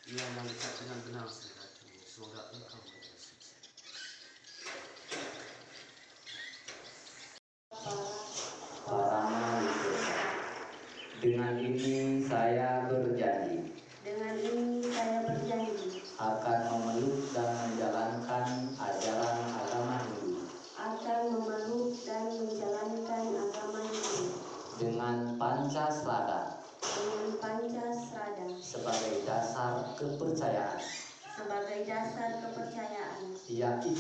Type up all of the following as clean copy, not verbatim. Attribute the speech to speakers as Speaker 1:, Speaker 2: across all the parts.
Speaker 1: Ia malaikat benar-benar serati semoga engkau menjadi sukses.
Speaker 2: Parama Wikosa. Dengan ini saya berjanji akan memeluk dan menjalankan ajaran agama Hindu dengan Pancasrada sebagai dasar kepercayaan, yaitu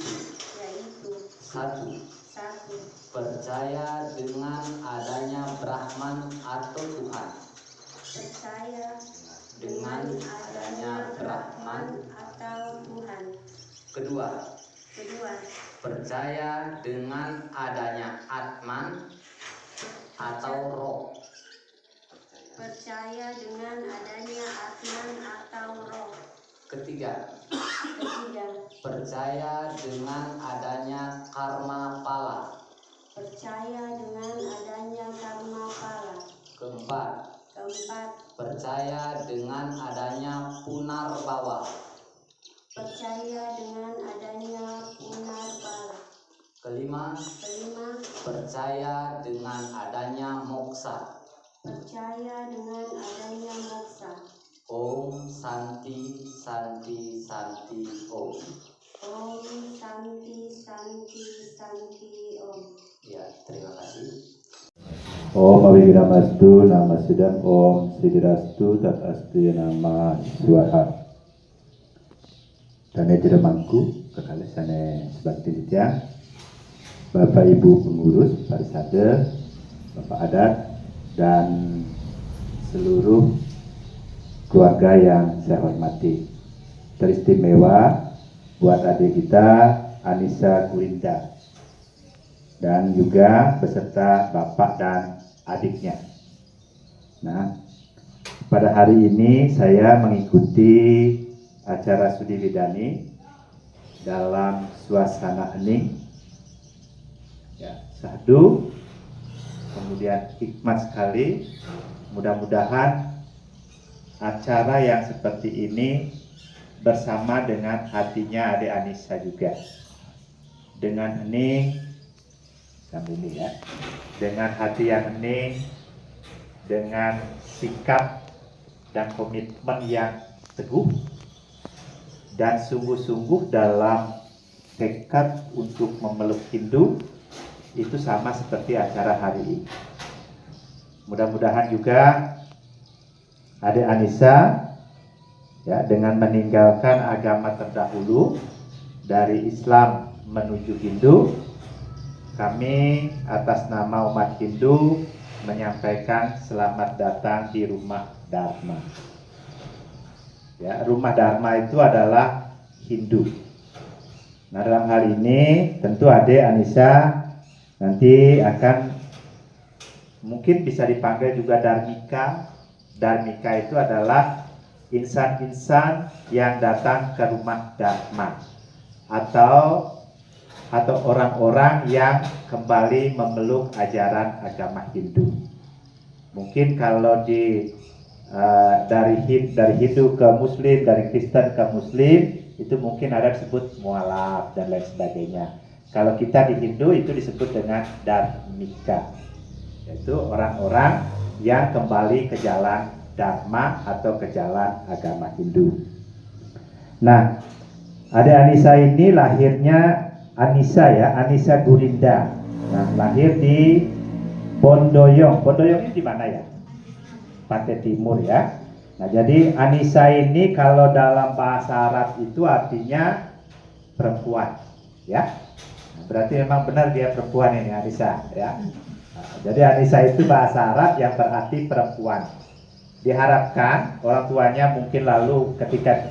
Speaker 2: satu, percaya dengan adanya Brahman atau Tuhan. Kedua, percaya dengan adanya Atman atau roh. Ketiga, percaya dengan adanya karma pala. Keempat, percaya dengan adanya punarbawa. Kelima, percaya dengan adanya moksa. Om Santi Santi Santi Om. Ya, terima kasih.
Speaker 3: Om Abhidharmastu Nama Sidam Om Sidirastu Tatastu Nama Swaha. Dane Jedamangku kekalisane sebakti ditya, Bapak Ibu pengurus Parisade, Bapak adat dan seluruh keluarga yang saya hormati. Teristimewa buat adik kita Anissa Gurinda dan juga beserta bapak dan adiknya. Nah, pada hari ini saya mengikuti acara Sudi Widani dalam suasana hening, ya, sahdu, kemudian hikmat sekali. Mudah-mudahan acara yang seperti ini bersama dengan hatinya adik Anissa juga, dengan hening, sambil ini ya, dengan hati yang hening, dengan sikap dan komitmen yang teguh dan sungguh-sungguh dalam tekad untuk memeluk Hindu, itu sama seperti acara hari ini. Mudah-mudahan juga adik Anissa ya, dengan meninggalkan agama terdahulu dari Islam menuju Hindu, kami atas nama umat Hindu menyampaikan selamat datang di rumah Dharma. Ya, rumah Dharma itu adalah Hindu. Nah, dalam hal ini tentu adik Anissa nanti akan mungkin bisa dipanggil juga Dharmika. Dharmika itu adalah insan-insan yang datang ke rumah Dharma atau orang-orang yang kembali memeluk ajaran agama Hindu. Mungkin kalau dari Hindu ke Muslim, dari Kristen ke Muslim, itu mungkin ada disebut mualaf dan lain sebagainya. Kalau kita di Hindu itu disebut dengan Dharmika, yaitu orang-orang yang kembali ke jalan Dharma atau ke jalan agama Hindu. Nah, adik Anissa ini lahirnya Anissa ya, Anissa Gurinda. Nah, lahir di Bondoyong. Bondoyong ini di mana ya? Pantai Timur ya. Nah, jadi Anissa ini kalau dalam bahasa Arab itu artinya perempuan, ya. Nah, berarti memang benar dia perempuan ini Anissa, ya. Nah, jadi Anissa itu bahasa Arab yang berarti perempuan. Diharapkan orang tuanya mungkin lalu ketika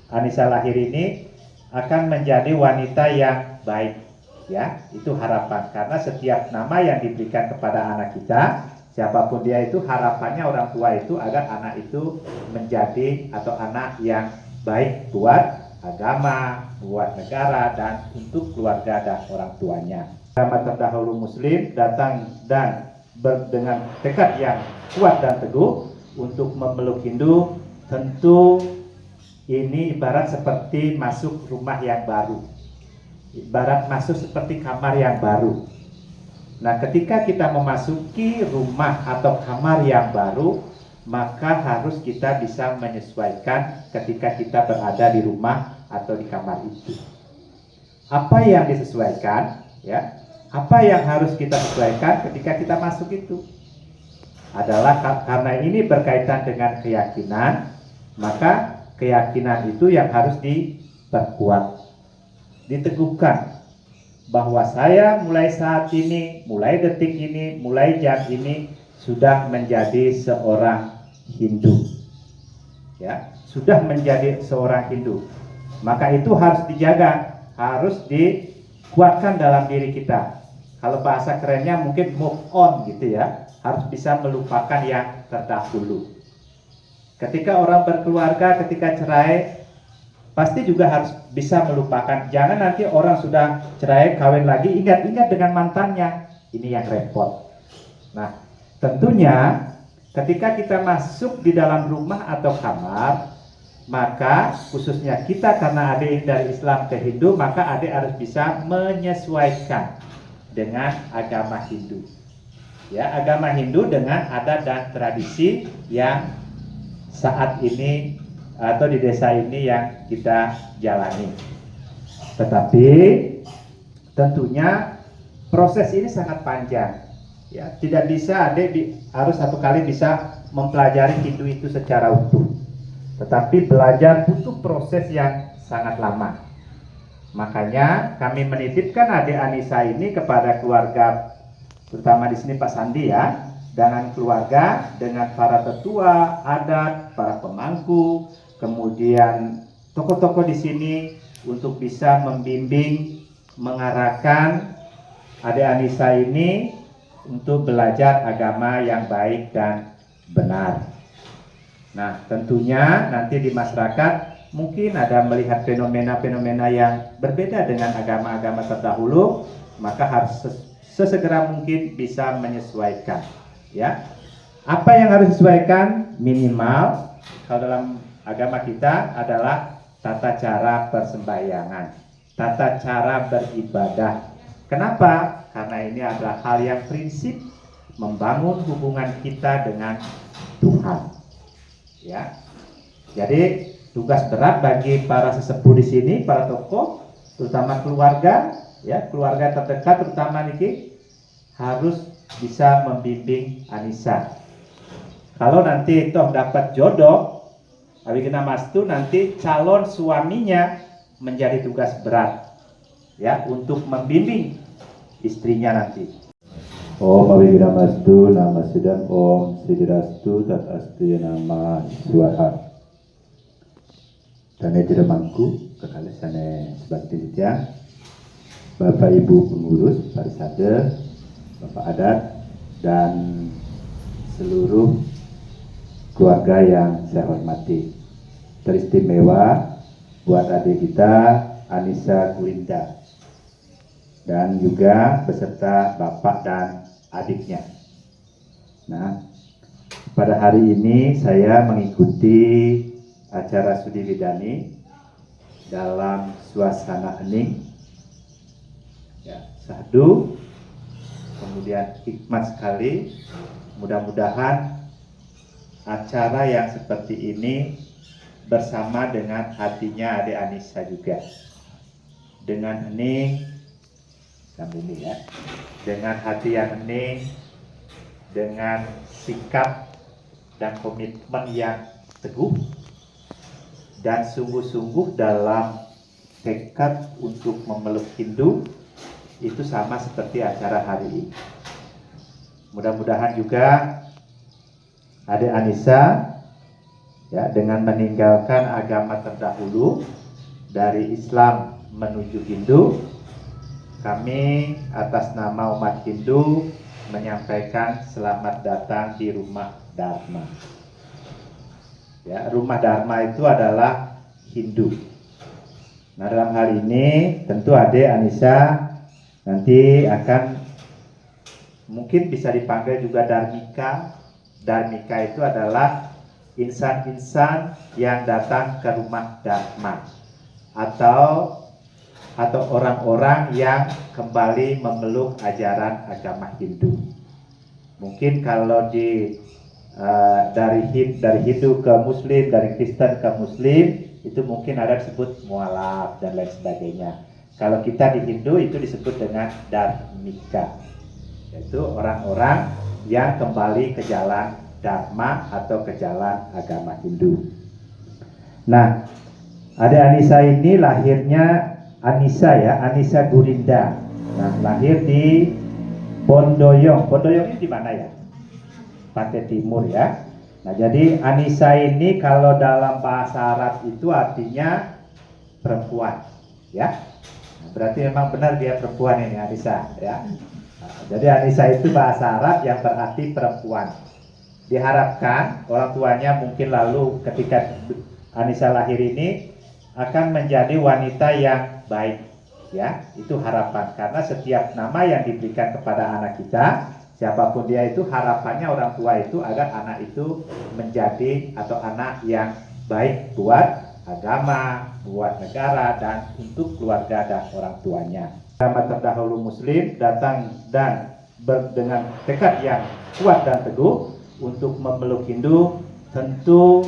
Speaker 3: Anissa lahir ini akan menjadi wanita yang baik, ya. Itu harapan, karena setiap nama yang diberikan kepada anak kita, siapapun dia itu, harapannya orang tua itu agar anak itu menjadi atau anak yang baik buat agama, buat negara, dan untuk keluarga dan orang tuanya. Agama terdahulu Muslim datang dan dengan tekad yang kuat dan teguh untuk memeluk Hindu, tentu ini ibarat seperti masuk rumah yang baru. Ibarat masuk seperti kamar yang baru. Nah, ketika kita memasuki rumah atau kamar yang baru, maka harus kita bisa menyesuaikan ketika kita berada di rumah atau di kamar itu. Apa yang disesuaikan, ya? Apa yang harus kita sesuaikan ketika kita masuk itu? Adalah karena ini berkaitan dengan keyakinan, maka keyakinan itu yang harus diperkuat, diteguhkan. Bahwa saya mulai saat ini, mulai detik ini, mulai jam ini sudah menjadi seorang Hindu. Ya, sudah menjadi seorang Hindu. Maka itu harus dijaga, harus dikuatkan dalam diri kita. Kalau bahasa kerennya mungkin move on gitu ya, harus bisa melupakan yang terdahulu. Ketika orang berkeluarga, ketika cerai, pasti juga harus bisa melupakan. Jangan nanti orang sudah cerai, kawin lagi, ingat-ingat dengan mantannya. Ini yang repot. Nah, tentunya ketika kita masuk di dalam rumah atau kamar, maka khususnya kita karena adik dari Islam ke Hindu, maka adik harus bisa menyesuaikan dengan agama Hindu. Ya, agama Hindu dengan adat dan tradisi yang saat ini atau di desa ini yang kita jalani. Tetapi tentunya proses ini sangat panjang. Ya, tidak bisa adik harus satu kali bisa mempelajari Hindu itu secara utuh. Tetapi belajar butuh proses yang sangat lama. Makanya kami menitipkan adik Anissa ini kepada keluarga, terutama di sini Pak Sandi ya, dengan keluarga, dengan para tetua adat, para pemangku, kemudian tokoh-tokoh di sini untuk bisa membimbing, mengarahkan adik Anissa ini untuk belajar agama yang baik dan benar. Nah, tentunya nanti di masyarakat mungkin ada melihat fenomena-fenomena yang berbeda dengan agama-agama terdahulu, maka harus sesegera mungkin bisa menyesuaikan. Ya, apa yang harus disesuaikan? Minimal kalau dalam agama kita adalah tata cara persembahyangan, tata cara beribadah. Kenapa? Karena ini adalah hal yang prinsip membangun hubungan kita dengan Tuhan. Ya, jadi tugas berat bagi para sesepuh di sini, para tokoh, terutama keluarga, ya keluarga terdekat, terutama Niki harus bisa membimbing Anissa. Kalau nanti toh dapat jodoh, Abigena Mastu nanti calon suaminya menjadi tugas berat, ya untuk membimbing istrinya nanti.
Speaker 4: Om Abigena Mastu nama sedang Om Siddhirastu Tat Astu Nama Swaha. Tane tidak mangku kekalisane sebakti ditya, Bapak Ibu pengurus parisade, Bapak adat dan seluruh keluarga yang saya hormati. Teristimewa buat adik kita Anissa Gulinda dan juga beserta bapak dan adiknya. Nah, pada hari ini saya mengikuti acara Sudi Widani dalam suasana hening, ya, sahdu, kemudian hikmat sekali. Mudah-mudahan acara yang seperti ini bersama dengan hatinya adik Anissa juga, dengan hening, sambil ini ya, dengan hati yang hening, dengan sikap dan komitmen yang teguh dan sungguh-sungguh dalam tekad untuk memeluk Hindu, itu sama seperti acara hari ini. Mudah-mudahan juga adik Anissa ya dengan meninggalkan agama terdahulu dari Islam menuju Hindu, kami atas nama umat Hindu menyampaikan selamat datang di rumah Dharma. Ya, rumah Dharma itu adalah Hindu. Nah, dalam hal ini tentu adik Anissa nanti akan mungkin bisa dipanggil juga Dharmika. Dharmika itu adalah
Speaker 3: insan-insan yang datang ke rumah Dharma atau orang-orang yang kembali memeluk ajaran agama Hindu. Mungkin kalau dari Hindu ke Muslim, dari Kristen ke Muslim, itu mungkin ada disebut mualaf dan lain sebagainya. Kalau kita di Hindu itu disebut dengan dharmika, yaitu orang-orang yang kembali ke jalan Dharma atau ke jalan agama Hindu. Nah, Ade Anissa ini lahirnya Anissa Gurinda. Nah, lahir di Bondoyong. Bondoyong ini di mana ya? Pantai Timur ya. Nah, jadi Anissa ini kalau dalam bahasa Arab itu artinya perempuan, ya. Nah, berarti memang benar dia perempuan ini Anissa, ya. Nah, jadi Anissa itu bahasa Arab yang berarti perempuan. Diharapkan orang tuanya mungkin lalu ketika Anissa lahir ini akan menjadi wanita yang baik, ya. Itu harapan, karena setiap nama yang diberikan kepada anak kita, siapapun dia itu, harapannya orang tua itu agar anak itu menjadi atau anak yang baik buat agama, buat negara, dan untuk keluarga dan orang tuanya. Agama terdahulu Muslim datang dan dengan tekad yang kuat dan teguh untuk memeluk Hindu. Tentu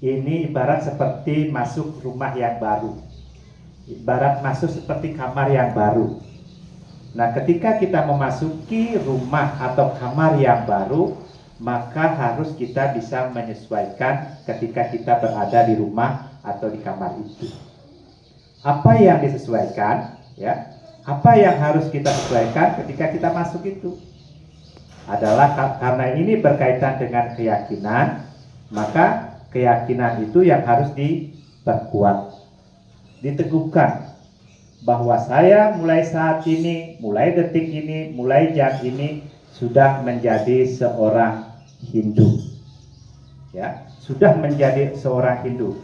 Speaker 3: ini ibarat seperti masuk rumah yang baru, ibarat masuk seperti kamar yang baru. Nah, ketika kita memasuki rumah atau kamar yang baru, maka harus kita bisa menyesuaikan ketika kita berada di rumah atau di kamar itu. Apa yang disesuaikan, ya? Apa yang harus kita sesuaikan ketika kita masuk itu? Adalah karena ini berkaitan dengan keyakinan, maka keyakinan itu yang harus diperkuat, diteguhkan. Bahwa saya mulai saat ini, mulai detik ini, mulai jam ini sudah menjadi seorang Hindu, ya, sudah menjadi seorang Hindu.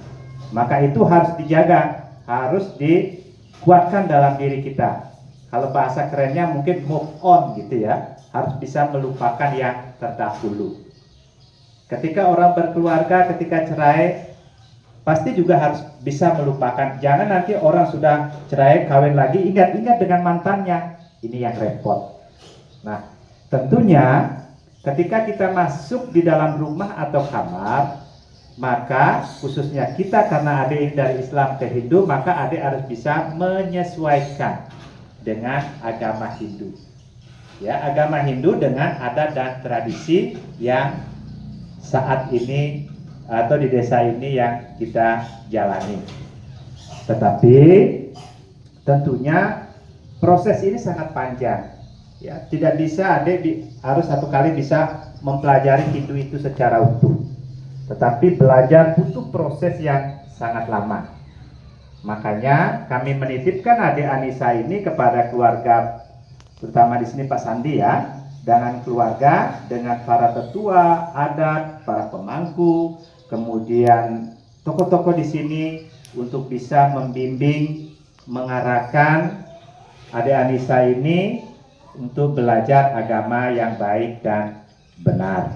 Speaker 3: Maka itu harus dijaga, harus dikuatkan dalam diri kita. Kalau bahasa kerennya mungkin move on gitu ya, harus bisa melupakan yang terdahulu. Ketika orang berkeluarga, ketika cerai, pasti juga harus bisa melupakan. Jangan nanti orang sudah cerai, kawin lagi, ingat-ingat dengan mantannya. Ini yang repot. Nah, tentunya ketika kita masuk di dalam rumah atau kamar, maka khususnya kita karena adik dari Islam ke Hindu, maka adik harus bisa menyesuaikan dengan agama Hindu. Ya, agama Hindu dengan adat dan tradisi yang saat ini atau di desa ini yang kita jalani. Tetapi tentunya proses ini sangat panjang, ya. Tidak bisa adik harus satu kali bisa mempelajari Hindu itu secara utuh. Tetapi belajar butuh proses yang sangat lama. Makanya kami menitipkan adik Anissa ini kepada keluarga, terutama di sini Pak Sandi ya, dengan keluarga, dengan para tetua adat, para pemangku, kemudian tokoh-tokoh di sini untuk bisa membimbing, mengarahkan adik Anissa ini untuk belajar agama yang baik dan benar.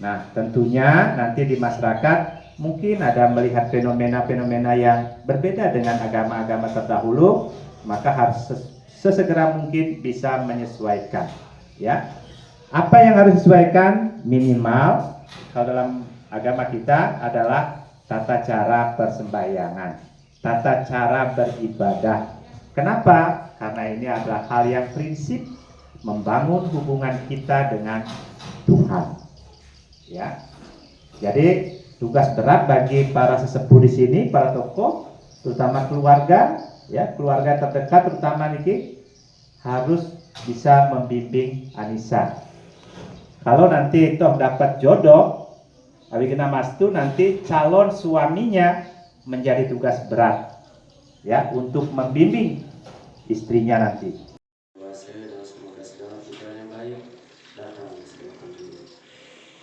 Speaker 3: Nah, tentunya nanti di masyarakat mungkin ada melihat fenomena-fenomena yang berbeda dengan agama-agama terdahulu, maka harus sesegera mungkin bisa menyesuaikan, ya. Apa yang harus disesuaikan? Minimal kalau dalam agama kita adalah tata cara persembahyangan, tata cara beribadah. Kenapa? Karena ini adalah hal yang prinsip membangun hubungan kita dengan Tuhan, ya. Jadi tugas berat bagi para sesepuh di sini, para tokoh, terutama keluarga, ya, keluarga terdekat terutama niki harus bisa membimbing Anissa. Kalau nanti toh dapat jodoh, Abigena Mastu, nanti calon suaminya menjadi tugas berat, ya, untuk membimbing istrinya nanti.
Speaker 1: Dan semoga segala putra yang baik datang segera dulu.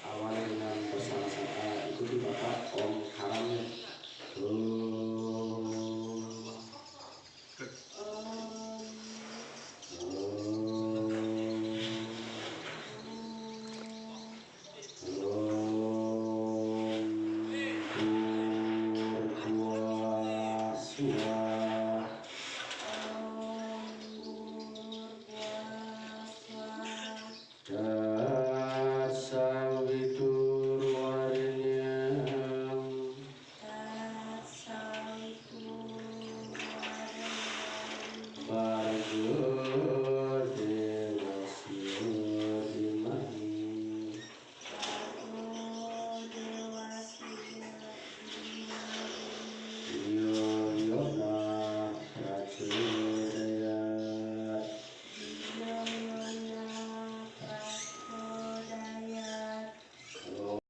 Speaker 1: Awali dengan bersama-sama ikuti Bapak Om Haramnya. dan